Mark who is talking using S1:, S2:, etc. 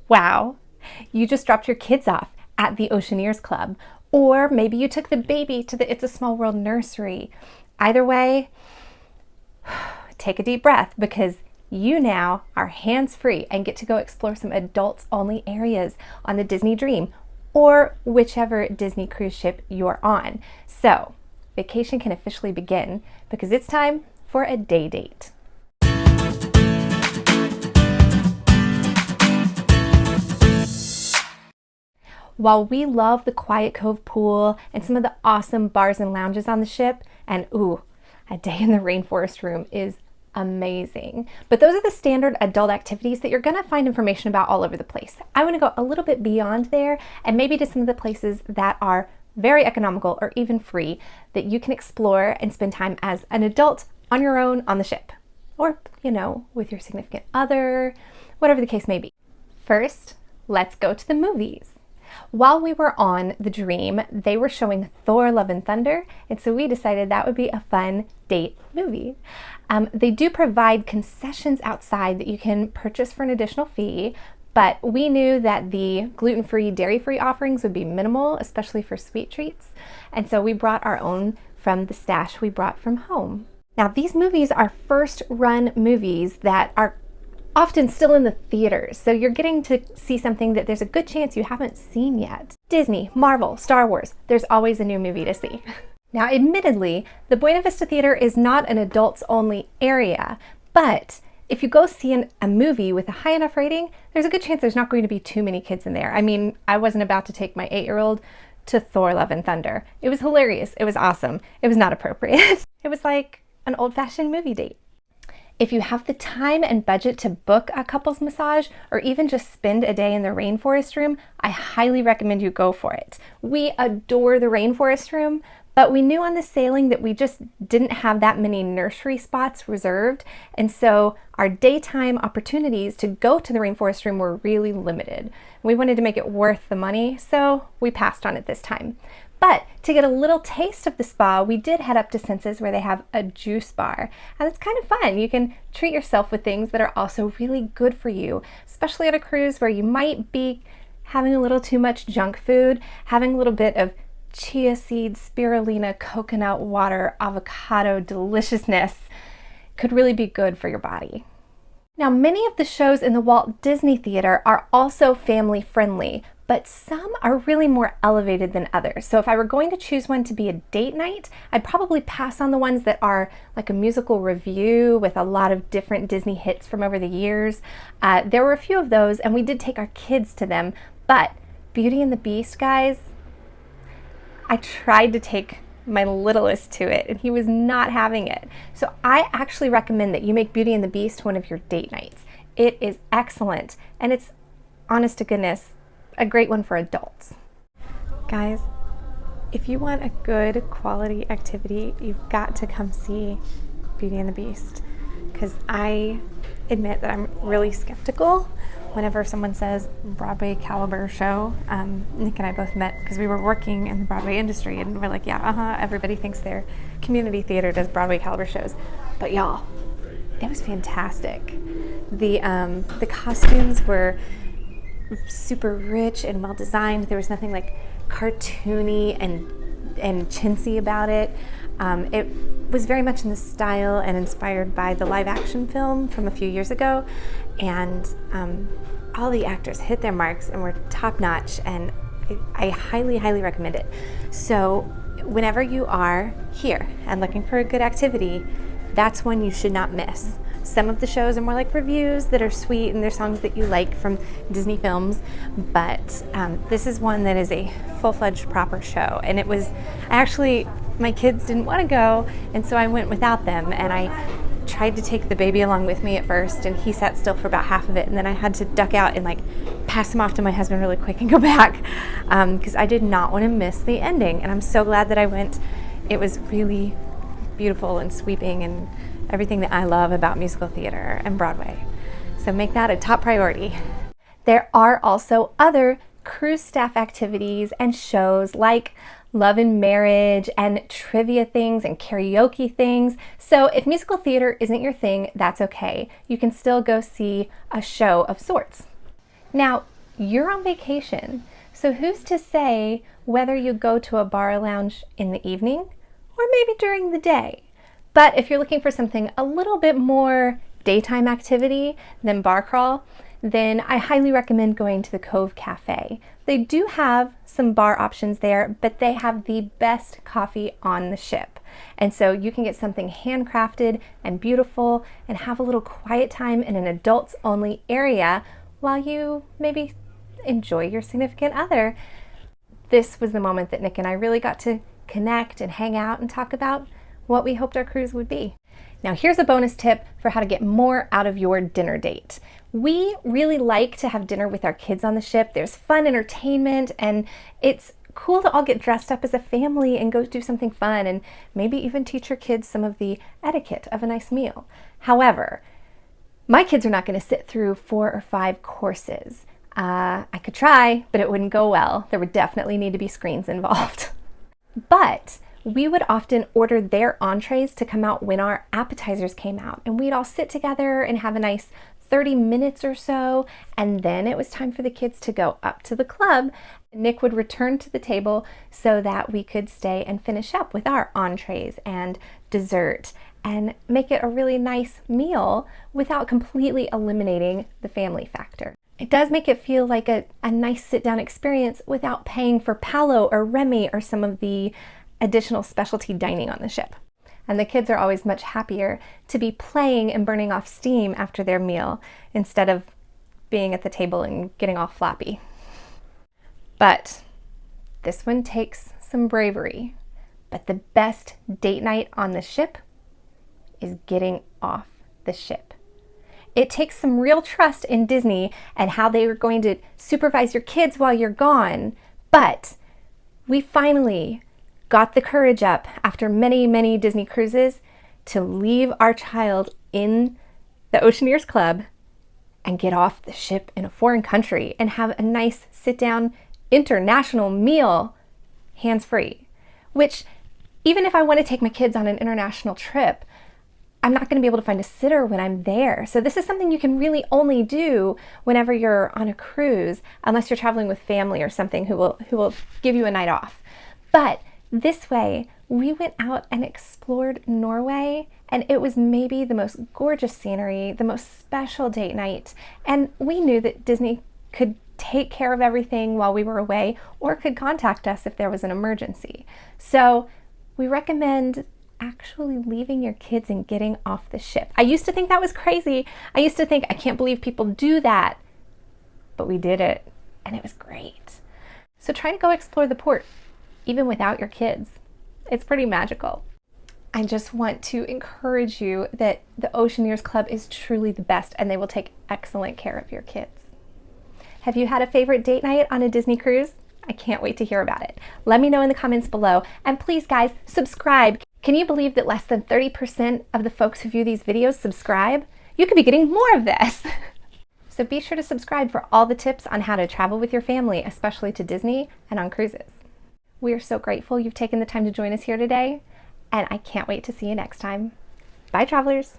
S1: Wow, you just dropped your kids off at the Oceaneers Club, or maybe you took the baby to the It's a Small World nursery. Either way, take a deep breath, because you now are hands-free and get to go explore some adults-only areas on the Disney Dream or whichever Disney cruise ship you're on. So, vacation can officially begin because it's time for a day date. While we love the Quiet Cove pool and some of the awesome bars and lounges on the ship, and ooh, a day in the Rainforest Room is amazing. But those are the standard adult activities that you're gonna find information about all over the place. I wanna go a little bit beyond there and maybe to some of the places that are very economical or even free that you can explore and spend time as an adult on your own on the ship. Or, you know, with your significant other, whatever the case may be. First, let's go to the movies. While we were on the Dream, they were showing Thor: Love and Thunder, and so we decided that would be a fun date movie. They do provide concessions outside that you can purchase for an additional fee, but we knew that the gluten-free, dairy-free offerings would be minimal, especially for sweet treats, and so we brought our own from the stash we brought from home. Now, these movies are first-run movies that are often still in the theaters, so you're getting to see something that there's a good chance you haven't seen yet. Disney, Marvel, Star Wars, there's always a new movie to see. Now, admittedly, the Buena Vista Theatre is not an adults-only area, but if you go see a movie with a high enough rating, there's a good chance there's not going to be too many kids in there. I mean, I wasn't about to take my 8-year-old to Thor: Love and Thunder. It was hilarious. It was awesome. It was not appropriate. It was like an old-fashioned movie date. If you have the time and budget to book a couples massage or even just spend a day in the Rainforest Room, I highly recommend you go for it. We adore the Rainforest Room, but we knew on the sailing that we just didn't have that many nursery spots reserved, and so our daytime opportunities to go to the Rainforest Room were really limited. We wanted to make it worth the money, so we passed on it this time. But to get a little taste of the spa, we did head up to Senses where they have a juice bar. And it's kind of fun. You can treat yourself with things that are also really good for you, especially on a cruise where you might be having a little too much junk food, having a little bit of chia seed, spirulina, coconut water, avocado deliciousness could really be good for your body. Now, many of the shows in the Walt Disney Theatre are also family friendly, but some are really more elevated than others. So if I were going to choose one to be a date night, I'd probably pass on the ones that are like a musical review with a lot of different Disney hits from over the years. There were a few of those, and we did take our kids to them, but Beauty and the Beast, guys, I tried to take my littlest to it, and he was not having it. So I actually recommend that you make Beauty and the Beast one of your date nights. It is excellent, and it's, honest to goodness, a great one for adults. Guys, if you want a good quality activity, you've got to come see Beauty and the Beast, because I admit that I'm really skeptical whenever someone says Broadway caliber show. Nick and I both met because we were working in the Broadway industry, and we're like, yeah, everybody thinks their community theater does Broadway caliber shows. But y'all, it was fantastic. The costumes were super rich and well designed. There was nothing like cartoony and chintzy about it. It was very much in the style and inspired by the live action film from a few years ago, and all the actors hit their marks and were top notch, and I highly recommend it. So whenever you are here and looking for a good activity, that's one you should not miss. Some of the shows are more like reviews that are sweet and they're songs that you like from Disney films, but this is one that is a full-fledged proper show. And it was actually, my kids didn't want to go, and so I went without them, and I tried to take the baby along with me at first, and he sat still for about half of it, and then I had to duck out and like pass him off to my husband really quick and go back because I did not want to miss the ending. And I'm so glad that I went. It was really beautiful and sweeping and everything that I love about musical theater and Broadway. So make that a top priority. There are also other cruise staff activities and shows like Love and Marriage and trivia things and karaoke things. So if musical theater isn't your thing, that's okay. You can still go see a show of sorts. Now, you're on vacation. So who's to say whether you go to a bar or lounge in the evening or maybe during the day? But if you're looking for something a little bit more daytime activity than bar crawl, then I highly recommend going to the Cove Cafe. They do have some bar options there, but they have the best coffee on the ship. And so you can get something handcrafted and beautiful and have a little quiet time in an adults only area while you maybe enjoy your significant other. This was the moment that Nick and I really got to connect and hang out and talk about what we hoped our cruise would be. Now here's a bonus tip for how to get more out of your dinner date. We really like to have dinner with our kids on the ship. There's fun entertainment and it's cool to all get dressed up as a family and go do something fun and maybe even teach your kids some of the etiquette of a nice meal. However, my kids are not going to sit through 4 or 5 courses. I could try, but it wouldn't go well. There would definitely need to be screens involved. But we would often order their entrees to come out when our appetizers came out, and we'd all sit together and have a nice 30 minutes or so, and then it was time for the kids to go up to the club. Nick would return to the table so that we could stay and finish up with our entrees and dessert and make it a really nice meal without completely eliminating the family factor. It does make it feel like a nice sit-down experience without paying for Palo or Remy or some of the additional specialty dining on the ship. And the kids are always much happier to be playing and burning off steam after their meal instead of being at the table and getting all floppy. But this one takes some bravery. But the best date night on the ship is getting off the ship. It takes some real trust in Disney and how they are going to supervise your kids while you're gone. But we finally got the courage up after many, many Disney cruises to leave our child in the Oceaneers Club and get off the ship in a foreign country and have a nice sit-down international meal hands-free. Which, even if I want to take my kids on an international trip, I'm not going to be able to find a sitter when I'm there. So this is something you can really only do whenever you're on a cruise, unless you're traveling with family or something who will give you a night off. But this way, we went out and explored Norway, and it was maybe the most gorgeous scenery, the most special date night, and we knew that Disney could take care of everything while we were away or could contact us if there was an emergency. So we recommend actually leaving your kids and getting off the ship. I used to think that was crazy. I used to think, I can't believe people do that, but we did it, and it was great. So try to go explore the port, even without your kids. It's pretty magical. I just want to encourage you that the Oceaneers Club is truly the best and they will take excellent care of your kids. Have you had a favorite date night on a Disney cruise? I can't wait to hear about it. Let me know in the comments below. And please guys, subscribe. Can you believe that less than 30% of the folks who view these videos subscribe? You could be getting more of this. So be sure to subscribe for all the tips on how to travel with your family, especially to Disney and on cruises. We are so grateful you've taken the time to join us here today, and I can't wait to see you next time. Bye, travelers.